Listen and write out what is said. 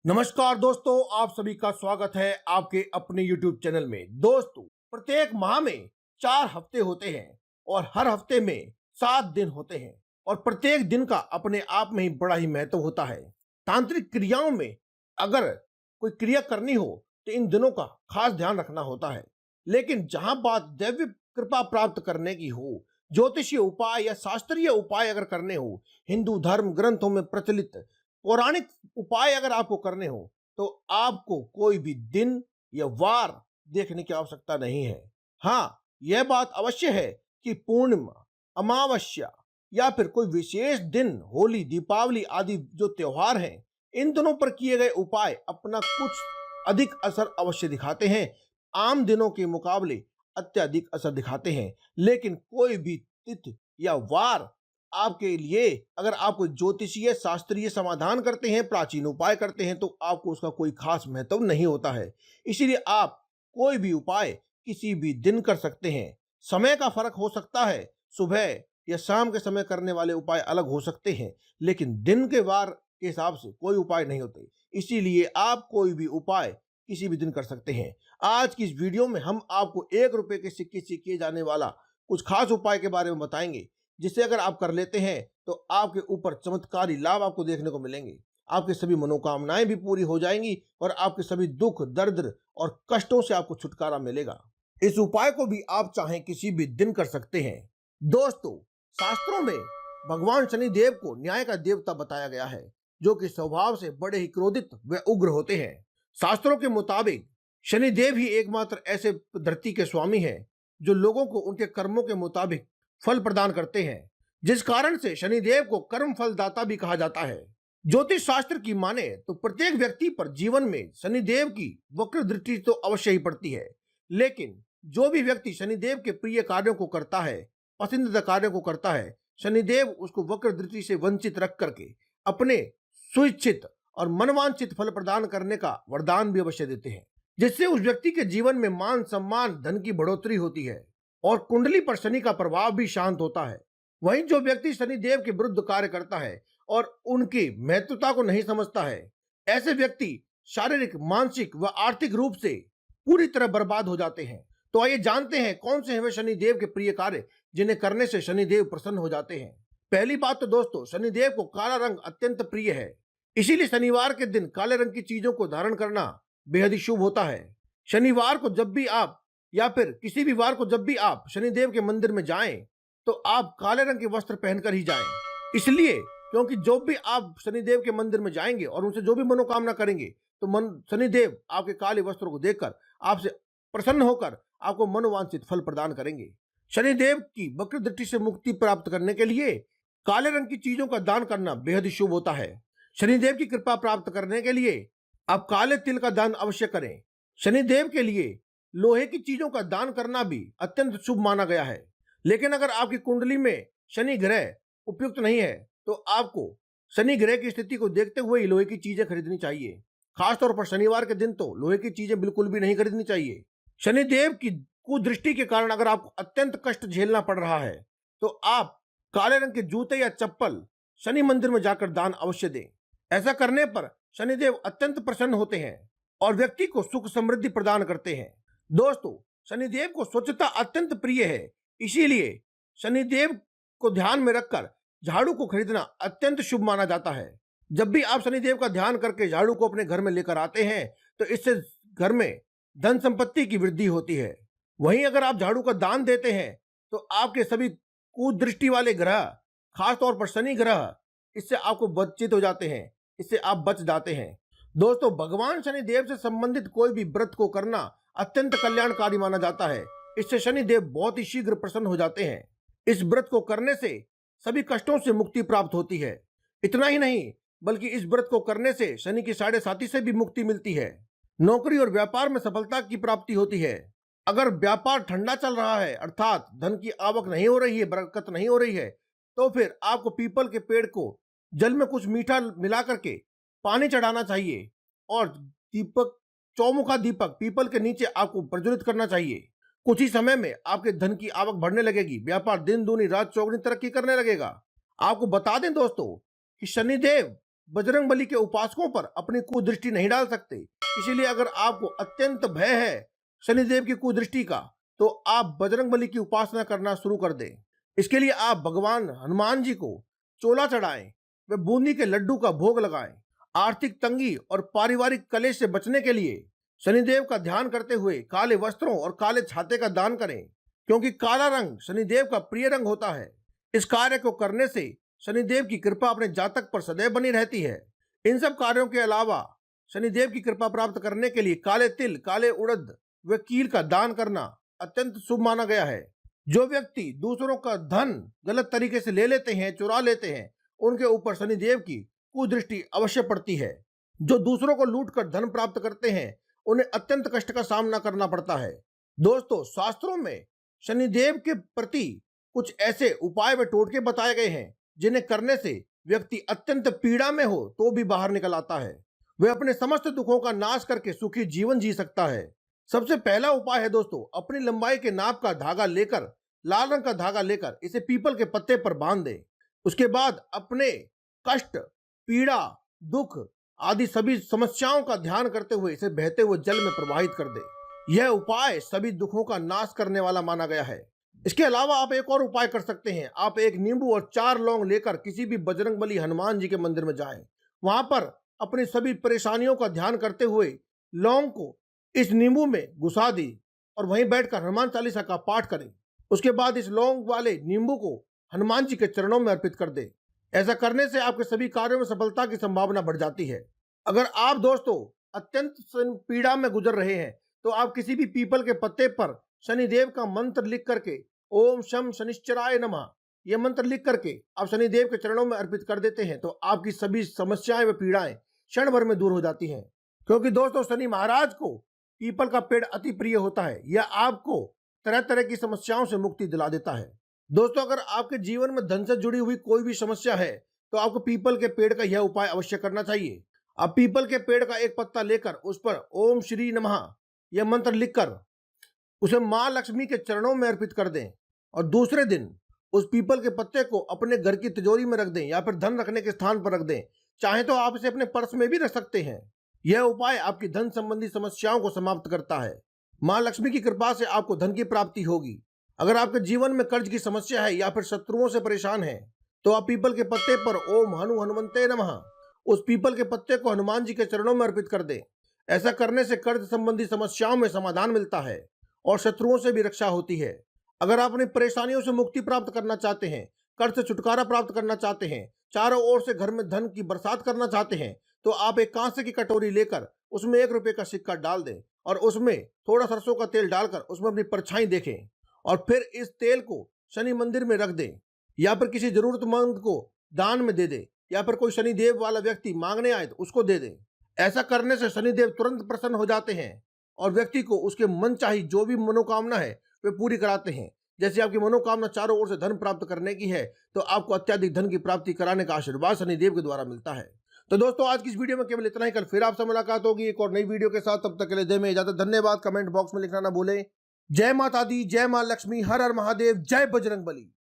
नमस्कार दोस्तों, आप सभी का स्वागत है आपके अपने YouTube चैनल में। दोस्तों, प्रत्येक माह में 4 हफ्ते होते हैं और हर हफ्ते में 7 दिन होते हैं और प्रत्येक दिन का अपने आप में ही बड़ा ही महत्व होता है। तांत्रिक क्रियाओं में अगर कोई क्रिया करनी हो तो इन दिनों का खास ध्यान रखना होता है। लेकिन जहां बात दैवी कृपा प्राप्त करने की हो, ज्योतिषीय उपाय या शास्त्रीय उपाय अगर करने हो, हिंदू धर्म ग्रंथों में प्रचलित पौराणिक उपाय अगर आपको करने हो तो आपको कोई भी दिन या वार देखने की आवश्यकता नहीं है। हाँ, यह बात अवश्य है कि पूर्णिमा, अमावस्या या फिर कोई विशेष दिन, होली, दीपावली आदि जो त्योहार हैं, इन दिनों पर किए गए उपाय अपना कुछ अधिक असर अवश्य दिखाते हैं। आम दिनों के मुकाबले अत्यधिक असर दिखाते हैं। लेकिन कोई भी तिथि या वार आपके लिए, अगर आप कोई ज्योतिषीय शास्त्रीय समाधान करते हैं, प्राचीन उपाय करते हैं, तो आपको उसका कोई खास महत्व नहीं होता है। इसीलिए आप कोई भी उपाय किसी भी दिन कर सकते हैं। समय का फर्क हो सकता है, सुबह या शाम के समय करने वाले उपाय अलग हो सकते हैं, लेकिन दिन के वार के हिसाब से कोई उपाय नहीं होते। इसीलिए आप कोई भी उपाय किसी भी दिन कर सकते हैं। आज की इस वीडियो में हम आपको 1 रुपए के सिक्के से किए जाने वाला कुछ खास उपाय के बारे में बताएंगे, जिसे अगर आप कर लेते हैं तो आपके ऊपर चमत्कारी लाभ आपको देखने को मिलेंगे। आपकी सभी मनोकामनाएं भी पूरी हो जाएंगी और आपके सभी दुख, दर्द और कष्टों से आपको छुटकारा मिलेगा। इस उपाय को भी आप चाहें किसी भी दिन कर सकते हैं। दोस्तों, शास्त्रों में भगवान शनिदेव को न्याय का देवता बताया गया है, जो कि स्वभाव से बड़े ही क्रोधित व उग्र होते हैं। शास्त्रों के मुताबिक शनिदेव ही एकमात्र ऐसे धरती के स्वामी हैं जो लोगों को उनके कर्मों के मुताबिक फल प्रदान करते हैं, जिस कारण से शनिदेव को कर्म फलदाता भी कहा जाता है। ज्योतिष शास्त्र की माने तो प्रत्येक व्यक्ति पर जीवन में शनिदेव की वक्र दृष्टि तो अवश्य ही पड़ती है। लेकिन जो भी व्यक्ति शनिदेव के प्रिय कार्यों को करता है, पसंदीदा कार्यों को करता है, शनिदेव उसको वक्र दृष्टि से वंचित रख करके अपने सुइच्छित और मनवांछित फल प्रदान करने का वरदान भी अवश्य देते हैं, जिससे उस व्यक्ति के जीवन में मान सम्मान, धन की बढ़ोतरी होती है और कुंडली पर शनि का प्रभाव भी शांत होता है। वहीं जो व्यक्ति शनिदेव के विरुद्ध कार्य करता है और उनकी महत्वता को नहीं समझता है, ऐसे व्यक्ति शारीरिक, मानसिक व आर्थिक रूप से पूरी तरह बर्बाद हो जाते हैं। तो आइए जानते हैं कौन से हैं वे शनिदेव के प्रिय कार्य जिन्हें करने से शनिदेव प्रसन्न हो जाते हैं। पहली बात तो दोस्तों, शनिदेव को काला रंग अत्यंत प्रिय है। इसीलिए शनिवार के दिन काले रंग की चीजों को धारण करना बेहद ही शुभ होता है। शनिवार को जब भी आप या फिर किसी भी वार को जब भी आप शनिदेव के मंदिर में जाएं, तो आप काले रंग के वस्त्र पहनकर ही जाएं। इसलिए क्योंकि जो भी आप शनिदेव के मंदिर में जाएंगे और उनसे जो भी मनोकामना करेंगे, तो मन शनिदेव आपके काले वस्त्रों को देखकर आपसे प्रसन्न होकर आपको मनोवांछित फल प्रदान करेंगे। शनिदेव की वक्र दृष्टि से मुक्ति प्राप्त करने के लिए काले रंग की चीजों का दान करना बेहद ही शुभ होता है। शनिदेव की कृपा प्राप्त करने के लिए आप काले तिल का दान अवश्य करें। शनिदेव के लिए लोहे की चीजों का दान करना भी अत्यंत शुभ माना गया है। लेकिन अगर आपकी कुंडली में शनि ग्रह उपयुक्त नहीं है, तो आपको शनि ग्रह की स्थिति को देखते हुए ही लोहे की चीजें खरीदनी चाहिए। खासतौर पर शनिवार के दिन तो लोहे की चीजें बिल्कुल भी नहीं खरीदनी चाहिए। शनिदेव की कुदृष्टि के कारण अगर आपको अत्यंत कष्ट झेलना पड़ रहा है, तो आप काले रंग के जूते या चप्पल शनि मंदिर में जाकर दान अवश्य दें। ऐसा करने पर शनिदेव अत्यंत प्रसन्न होते हैं और व्यक्ति को सुख समृद्धि प्रदान करते हैं। दोस्तों, शनिदेव को स्वच्छता अत्यंत प्रिय है। इसीलिए शनिदेव को ध्यान में रखकर झाड़ू को खरीदना अत्यंत शुभ माना जाता है। जब भी आप शनिदेव का ध्यान करके झाड़ू को अपने घर में लेकर आते हैं, तो इससे घर में धन संपत्ति की वृद्धि होती है। वहीं अगर आप झाड़ू का दान देते हैं, तो आपके सभी कुदृष्टि वाले ग्रह, खासतौर पर शनि ग्रह, इससे आपको वंचित हो जाते हैं, इससे आप बच जाते हैं। दोस्तों, भगवान शनिदेव से संबंधित कोई भी व्रत को करना अत्यंत कल्याणकारी माना जाता है। इससे शनिदेव बहुत ही शीघ्र प्रसन्न हो जाते हैं। इस व्रत को करने से सभी कष्टों से मुक्ति प्राप्त होती है। इतना ही नहीं, बल्कि इस व्रत को करने से शनि की साढ़े साथी से भी मुक्ति मिलती है। नौकरी और व्यापार में सफलता की प्राप्ति होती है। अगर व्यापार ठंडा चल रहा है, अर्थात धन की आवक नहीं हो रही है, बरकत नहीं हो रही है, तो फिर आपको पीपल के पेड़ को जल में कुछ मीठा मिला करके पानी चढ़ाना चाहिए और दीपक, चौमुखा दीपक पीपल के नीचे आपको प्रज्वलित करना चाहिए। कुछ ही समय में आपके धन की आवक बढ़ने लगेगी, व्यापार दिन दूनी रात चौगुनी तरक्की करने लगेगा। आपको बता दें दोस्तों कि शनिदेव बजरंग बली के उपासकों पर अपनी कुदृष्टि नहीं डाल सकते। इसीलिए अगर आपको अत्यंत भय है शनिदेव की कुदृष्टि का, तो आप बजरंग बली की उपासना करना शुरू कर दें। इसके लिए आप भगवान हनुमान जी को चोला चढ़ाएं व बूंदी के लड्डू का भोग लगाएं। आर्थिक तंगी और पारिवारिक कलेश से बचने के लिए शनिदेव का ध्यान करते हुए काले वस्त्रों और काले छाते का दान करें, क्योंकि काला रंग शनिदेव का प्रिय रंग होता है। इस कार्य को करने से शनिदेव की कृपा अपने जातक पर सदैव बनी रहती है। इन सब कार्यों के अलावा शनिदेव की कृपा प्राप्त करने के लिए काले तिल, काले उड़द व कील का दान करना अत्यंत शुभ माना गया है। जो व्यक्ति दूसरों का धन गलत तरीके से ले लेते हैं, चुरा लेते हैं, उनके ऊपर शनिदेव की कुदृष्टि अवश्य पड़ती है। जो दूसरों को लूट कर धन प्राप्त करते हैं, उन्हें अत्यंत कष्ट का सामना करना पड़ता है। दोस्तों, शास्त्रों में शनिदेव के प्रति कुछ ऐसे उपाय व टोटके बताए गए हैं जिन्हें करने से व्यक्ति अत्यंत पीड़ा में हो तो भी बाहर निकल आता है। वह अपने समस्त दुखों का नाश करके सुखी जीवन जी सकता है। सबसे पहला उपाय है दोस्तों, अपनी लंबाई के नाप का धागा लेकर, लाल रंग का धागा लेकर इसे पीपल के पत्ते पर बांध दें। उसके बाद अपने कष्ट, पीड़ा, दुख आदि सभी समस्याओं का ध्यान करते हुए इसे बहते हुए जल में प्रवाहित कर दें। यह उपाय सभी दुखों का नाश करने वाला माना गया है। इसके अलावा आप एक और उपाय कर सकते हैं। आप एक नींबू और 4 लौंग लेकर किसी भी बजरंगबली हनुमान जी के मंदिर में जाएं। वहां पर अपनी सभी परेशानियों का ध्यान करते हुए लौंग को इस नींबू में घुसा दी और वहीं बैठकर हनुमान चालीसा का पाठ करें। उसके बाद इस लौंग वाले नींबू को हनुमान जी के चरणों में अर्पित कर दें। ऐसा करने से आपके सभी कार्यों में सफलता की संभावना बढ़ जाती है। अगर आप दोस्तों अत्यंत पीड़ा में गुजर रहे हैं, तो आप किसी भी पीपल के पत्ते पर शनिदेव का मंत्र लिख करके ओम शम शनिश्चराय नमः यह मंत्र लिख करके आप शनिदेव के चरणों में अर्पित कर देते हैं, तो आपकी सभी समस्याएं व पीड़ाएं क्षण भर में दूर हो जाती हैं। क्योंकि दोस्तों, शनि महाराज को पीपल का पेड़ अति प्रिय होता है। यह आपको तरह तरह की समस्याओं से मुक्ति दिला देता है। दोस्तों, अगर आपके जीवन में धन से जुड़ी हुई कोई भी समस्या है, तो आपको पीपल के पेड़ का यह उपाय अवश्य करना चाहिए। आप पीपल के पेड़ का एक पत्ता लेकर उस पर ओम श्री नमः यह मंत्र लिखकर उसे मां लक्ष्मी के चरणों में अर्पित कर दें और दूसरे दिन उस पीपल के पत्ते को अपने घर की तिजोरी में रख दें या फिर धन रखने के स्थान पर रख दें। चाहे तो आप इसे अपने पर्स में भी रख सकते हैं। यह उपाय आपकी धन संबंधी समस्याओं को समाप्त करता है। मां लक्ष्मी की कृपा से आपको धन की प्राप्ति होगी। अगर आपके जीवन में कर्ज की समस्या है या फिर शत्रुओं से परेशान है, तो आप पीपल के पत्ते पर ओम हनुमंते नमः उस पीपल के पत्ते को हनुमान जी के चरणों में अर्पित कर दें। ऐसा करने से कर्ज संबंधी समस्याओं में समाधान मिलता है और शत्रुओं से भी रक्षा होती है। अगर आप अपनी परेशानियों से मुक्ति प्राप्त करना चाहते हैं, कर्ज से छुटकारा प्राप्त करना चाहते हैं, चारों ओर से घर में धन की बरसात करना चाहते हैं, तो आप एक कांसे की कटोरी लेकर उसमें 1 रुपए का सिक्का डाल दें और उसमें थोड़ा सरसों का तेल डालकर उसमें अपनी परछाई देखें और फिर इस तेल को शनि मंदिर में रख दें या फिर किसी जरूरतमंद को दान में दे दें या फिर कोई शनिदेव वाला व्यक्ति मांगने आए तो उसको दे दें। ऐसा करने से शनिदेव तुरंत प्रसन्न हो जाते हैं और व्यक्ति को उसके मन चाही जो भी मनोकामना है वे पूरी कराते हैं। जैसे आपकी मनोकामना चारों ओर से धन प्राप्त करने की है, तो आपको अत्यधिक धन की प्राप्ति कराने का आशीर्वाद शनिदेव के द्वारा मिलता है। तो दोस्तों, आज की इस वीडियो में केवल इतना ही। कल फिर आपसे मुलाकात होगी एक और नई वीडियो के साथ। तब तक के लिए दे में इजाजत। धन्यवाद। कमेंट बॉक्स में लिखना ना भूलें। जय माता दी, जय मां लक्ष्मी, हर हर महादेव, जय बजरंगबली।